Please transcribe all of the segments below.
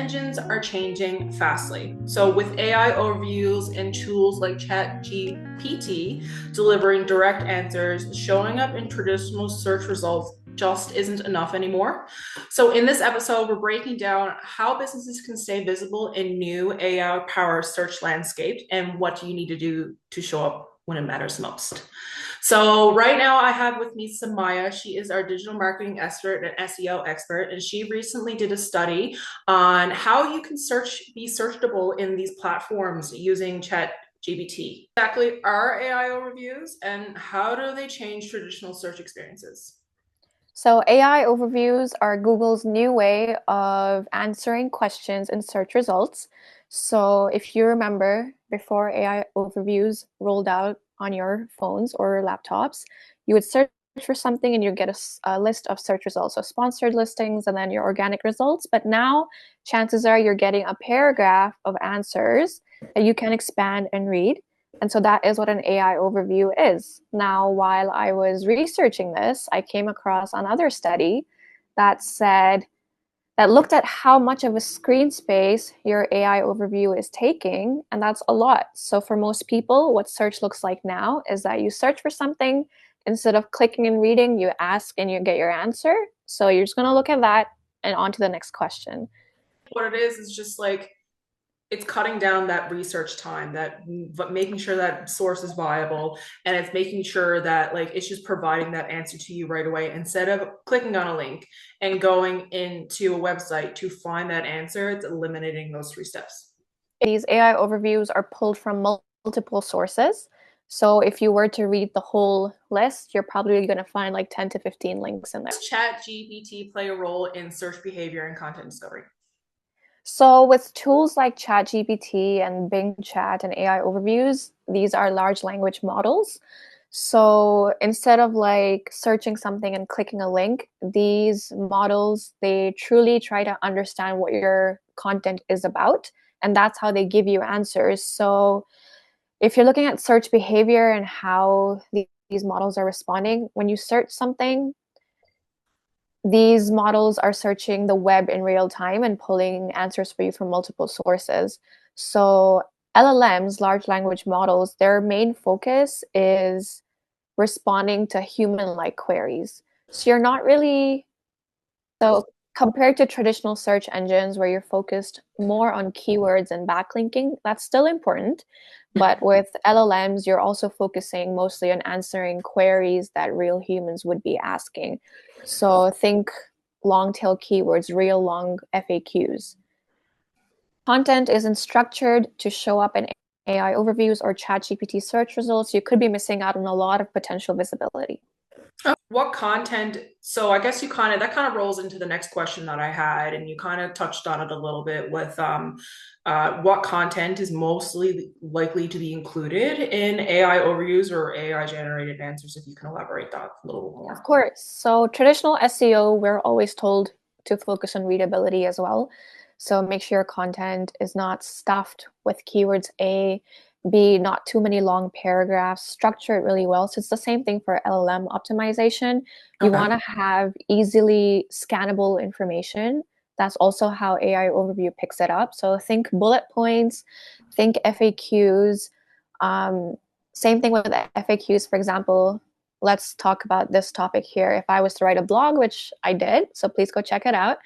engines are changing fastly. So with AI overviews and tools like ChatGPT delivering direct answers, showing up in traditional search results just isn't enough anymore. So in this episode, we're breaking down how businesses can stay visible in new AI-powered search landscape and what do you need to do to show up when it matters most. So right now I have with me Sumiyyah. She is our digital marketing expert and SEO expert, and she recently did a study on how you can be searchable in these platforms using ChatGPT. Exactly are AI overviews and how do they change traditional search experiences? So AI overviews are Google's new way of answering questions in search results. So if you remember, before AI overviews rolled out on your phones or laptops, you would search for something and you'd get a list of search results, so sponsored listings and then your organic results. But now chances are you're getting a paragraph of answers that you can expand and read. And so that is what an AI overview is. Now, while I was researching this, I came across another study that looked at how much of a screen space your AI overview is taking, and that's a lot. So for most people, what search looks like now is that you search for something, instead of clicking and reading, you ask and you get your answer. So you're just going to look at that and on to the next question. What it is just like it's cutting down that research time, that but making sure that source is viable, and it's making sure that like it's just providing that answer to you right away instead of clicking on a link and going into a website to find that answer. It's eliminating those three steps. These AI overviews are pulled from multiple sources. So if you were to read the whole list, you're probably going to find like 10 to 15 links in there. Does chat gpt play a role in search behavior and content discovery? So with tools like ChatGPT and Bing Chat and AI overviews, these are large language models. So instead of like searching something and clicking a link, these models, they truly try to understand what your content is about, and that's how they give you answers. So if you're looking at search behavior and how these models are responding, when you search something, these models are searching the web in real time and pulling answers for you from multiple sources. So LLMs, large language models, their main focus is responding to human-like queries. So you're not really, so compared to traditional search engines where you're focused more on keywords and backlinking, that's still important. But with LLMs, you're also focusing mostly on answering queries that real humans would be asking. So think long tail keywords, real long FAQs. Content isn't structured to show up in AI overviews or ChatGPT search results. You could be missing out on a lot of potential visibility. What content? So I guess you kind of that kind of rolls into the next question that I had, and you kind of touched on it a little bit with what content is mostly likely to be included in AI overviews or AI generated answers, if you can elaborate that a little bit Of more. course. So traditional SEO, we're always told to focus on readability as well. So make sure your content is not stuffed with keywords A, B, not too many long paragraphs, structure it really well. So it's the same thing for LLM optimization. You Okay. want to have easily scannable information. That's also how AI overview picks it up. So think bullet points, think FAQs. Um, Same thing with FAQs, for example. Let's talk about this topic here. If I was to write a blog, which I did, so please go check it out,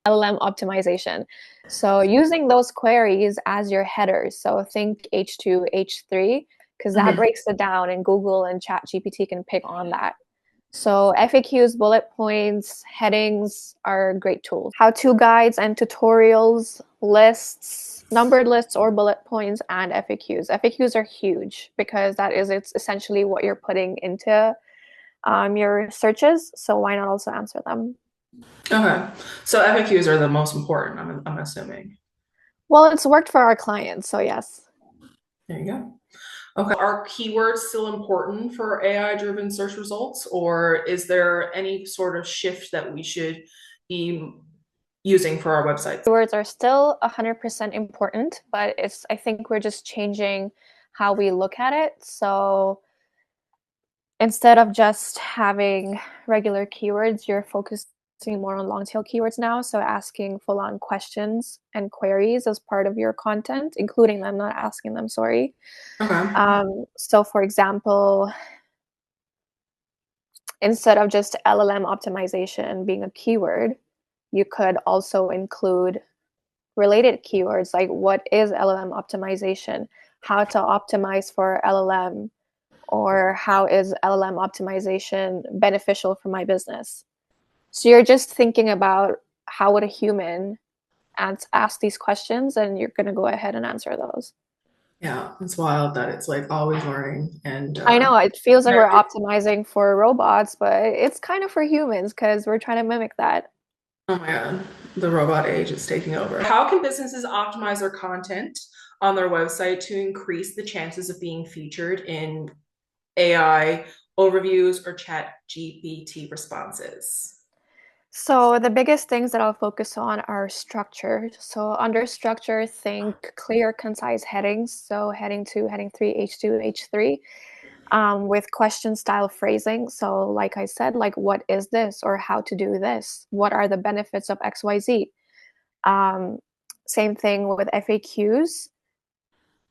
LLM optimization. So using those queries as your headers. So think H2, H3, because that Mhm. breaks it down and Google and ChatGPT can pick on that. So FAQs, bullet points, headings are great tools. How-to guides and tutorials, lists, numbered lists or bullet points, and FAQs. FAQs are huge because it's essentially what you're putting into your searches. So why not also answer them? Okay. So FAQs are the most important, I'm assuming. Well, it's worked for our clients, so yes. There you go. Okay. Are keywords still important for AI-driven search results, or is there any sort of shift that we should be using for our websites? Keywords are still 100% important, but I think we're just changing how we look at it. So instead of just having regular keywords, you're focusing more on long tail keywords now. So asking full on questions and queries as part of your content, including them, not asking them, sorry. Okay. So for example, instead of just LLM optimization being a keyword, you could also include related keywords like what is LLM optimization, how to optimize for LLM, or how is LLM optimization beneficial for my business. So you're just thinking about how would a human ask these questions, and you're going to go ahead and answer those. Yeah, it's wild that it's like always learning and I know it feels like we're optimizing for robots, but it's kind of for humans because we're trying to mimic that. oh my God, the robot age is taking over. How can businesses optimize their content on their website to increase the chances of being featured in AI overviews or chat GPT responses? So the biggest things that I'll focus on are structure. So under structure, think clear, concise headings. So heading 2, heading 3, H2, H3, with question style phrasing. So like I said, like what is this or how to do this? What are the benefits of XYZ? Um, Same thing with FAQs.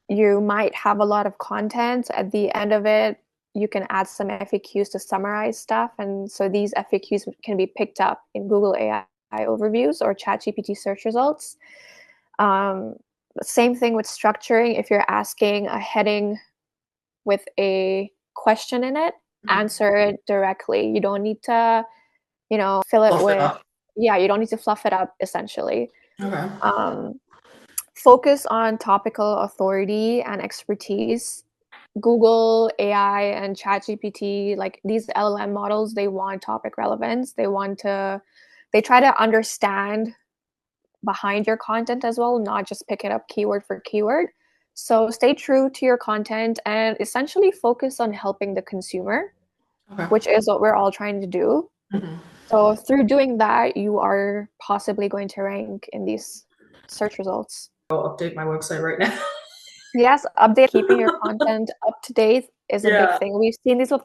You might have a lot of content. At the end of it, you can add some FAQs to summarize stuff. And so these FAQs can be picked up in Google AI overviews or ChatGPT search results. Um, Same thing with structuring. If you're asking a heading with a question in it, answer it directly. You don't need to, fill it Fluff it with, up. yeah, you don't need to fluff it up essentially. Okay. Um, Focus on topical authority and expertise. Google, AI, and ChatGPT, like these LLM models, they want topic relevance. They try to understand behind your content as well, not just pick it up keyword for keyword. So stay true to your content and essentially focus on helping the consumer, Okay. which is what we're all trying to do. Mhm. So through doing that, you are possibly going to rank in these search results. I'll update my website right now. Yes, update, keeping your content up to date is a big Yeah. thing. We've seen these with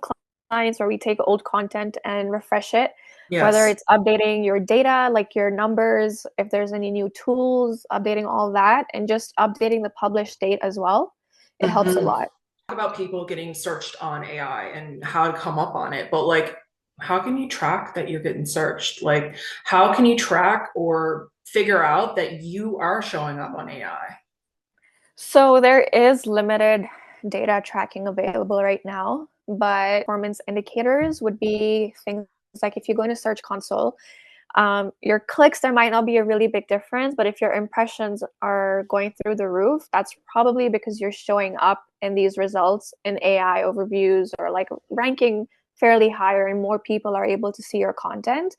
clients where we take old content and refresh it, whether Yes. it's updating your data, like your numbers, if there's any new tools, updating all that, and just updating the published date as well. It helps a Mhm. lot. Talk about people getting searched on AI and how to come up on it, but like, how can you track that you're getting searched? Like, how can you track or figure out that you are showing up on AI? So there is limited data tracking available right now, but performance indicators would be things like if you go into Search Console, your clicks, there might not be a really big difference, but if your impressions are going through the roof, that's probably because you're showing up in these results in AI overviews or like ranking fairly higher and more people are able to see your content.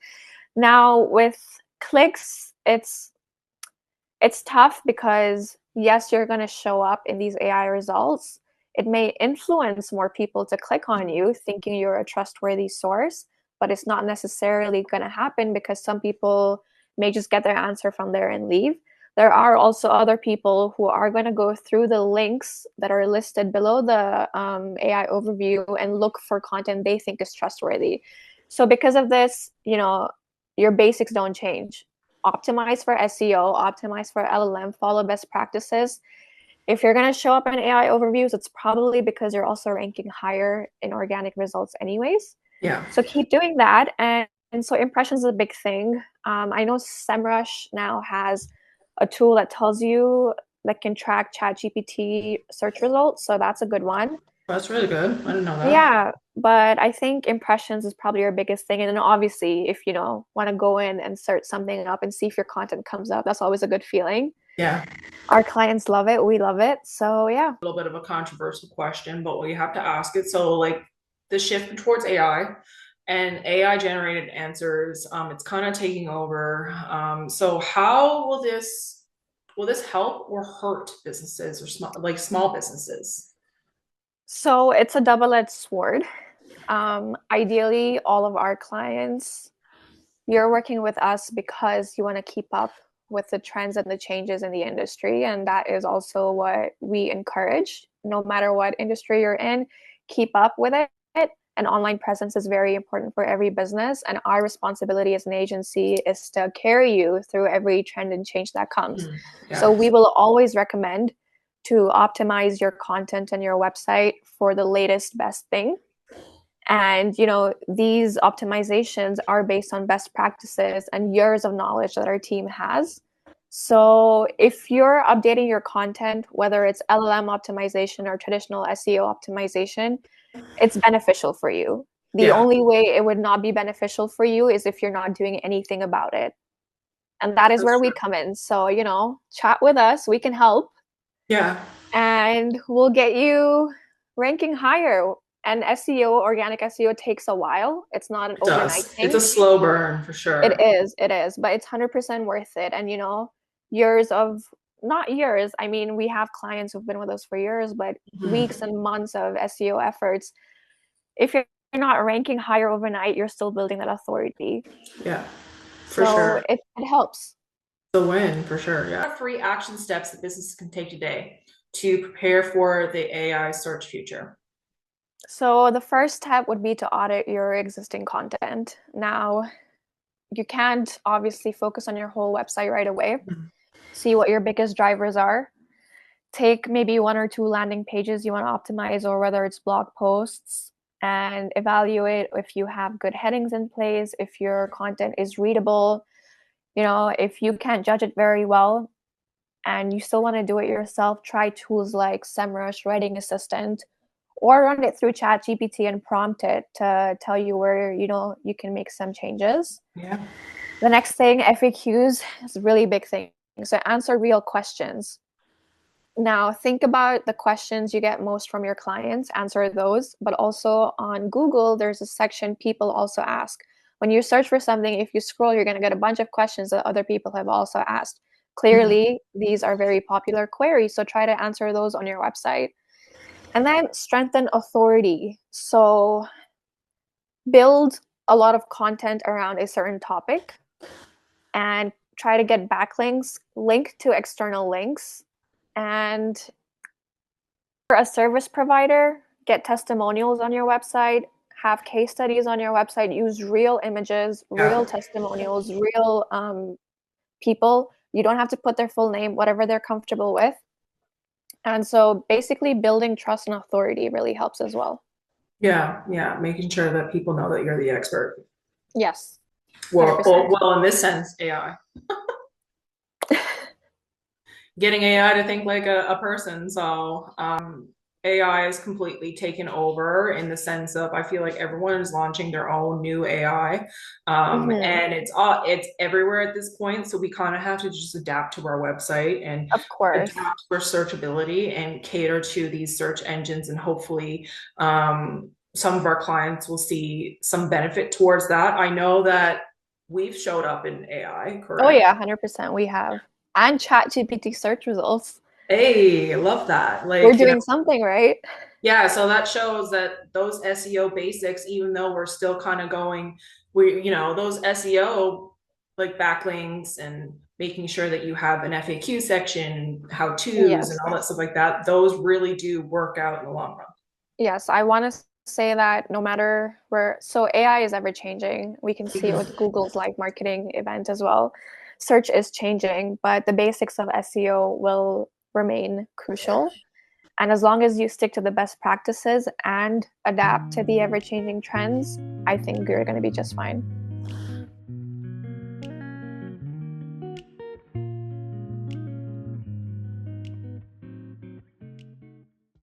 Now with clicks, it's tough because yes, you're going to show up in these AI results. It may influence more people to click on you thinking you're a trustworthy source, but it's not necessarily going to happen because some people may just get their answer from there and leave. There are also other people who are going to go through the links that are listed below the AI overview and look for content they think is trustworthy. So, because of this, your basics don't change. Optimize for SEO, optimize for LLM, follow best practices. If you're going to show up in AI overviews, it's probably because you're also ranking higher in organic results, anyways. Yeah. So keep doing that. And so impressions is a big thing. I know SEMrush now has a tool that tells you that can track ChatGPT search results. So that's a good one. That's really good. I didn't know that. Yeah, but I think impressions is probably your biggest thing. And then obviously, if want to go in and search something up and see if your content comes up, that's always a good feeling. Yeah. Our clients love it, we love it. So yeah. A little bit of a controversial question, but we have to ask it. So, like the shift towards AI and AI generated answers, it's kind of taking over. So, how will this help or hurt businesses or small businesses? So it's a double-edged sword. Ideally, all of our clients, you're working with us because you want to keep up with the trends and the changes in the industry. And that is also what we encourage. No matter what industry you're in, keep up with it. and online presence is very important for every business. And our responsibility as an agency is to carry you through every trend and change that comes. So Yeah. we will always recommend to optimize your content and your website for the latest best thing. And, you know, these optimizations are based on best practices and years of knowledge that our team has. So if you're updating your content, whether it's LLM optimization or traditional SEO optimization, it's beneficial for you. The Yeah. only way it would not be beneficial for you is if you're not doing anything about it. And that is That's where we true. come in. So, you know, chat with us, we can help, Yeah. and we'll get you ranking higher. And SEO, organic SEO takes a while. It's not an It overnight does. It's a thing. slow burn for sure. It is, but it's 100% worth it. And, you know, years of, not years, I mean, we have clients who've been with us for years, but weeks Mhm. and months of SEO efforts. If you're not ranking higher overnight, you're still building that authority. Yeah, for So sure. it helps. The win for sure. Yeah. 3 action steps that businesses can take today to prepare for the AI search future. So the first step would be to audit your existing content. Now, you can't obviously focus on your whole website right away. Mhm. See what your biggest drivers are. Take maybe 1 or 2 landing pages you want to optimize, or whether it's blog posts, and evaluate if you have good headings in place, if your content is readable. You know, if you can't judge it very well and you still want to do it yourself, try tools like SEMrush, Writing Assistant, or run it through ChatGPT and prompt it to tell you where, you know, you can make some changes. Yeah. The next thing, FAQs is a really big thing. So answer real questions. Now, think about the questions you get most from your clients, answer those, but also on Google, there's a section people also ask. When you search for something, if you scroll, you're going to get a bunch of questions that other people have also asked. Mhm. Clearly, these are very popular queries, so try to answer those on your website. And then strengthen authority. So build a lot of content around a certain topic and try to get backlinks, link to external links, and for a service provider, get testimonials on your website, have case studies on your website, use real images, real Yeah. testimonials, real people. You don't have to put their full name, whatever they're comfortable with. And so basically building trust and authority really helps as well. Yeah. Yeah. Making sure that people know that you're the expert. Yes, Well, 100%. in this sense, AI. Getting AI to think like a person. So AI is completely taken over in the sense of I feel like everyone is launching their own new AI, Mm-hmm. and it's everywhere at this point. So we kind of have to just adapt to our website and Of course. adapt for searchability and cater to these search engines, and hopefully, some of our clients will see some benefit towards that. I know that we've showed up in AI, Oh correct? yeah, 100% we have. And ChatGPT search results. Hey, love that. We're Like, doing something right. yeah, so that shows that those SEO basics, even though we're still kind of going, those SEO like backlinks and making sure that you have an FAQ section, how to's, and Yes. all that stuff like that, those really do work out in the long run. Yes, I want to say that no matter where, so AI is ever changing. We can see it with Mhm. Google's live marketing event as well. Search is changing, but the basics of SEO will remain crucial. And as long as you stick to the best practices and adapt to the ever changing trends, I think you're going to be just fine.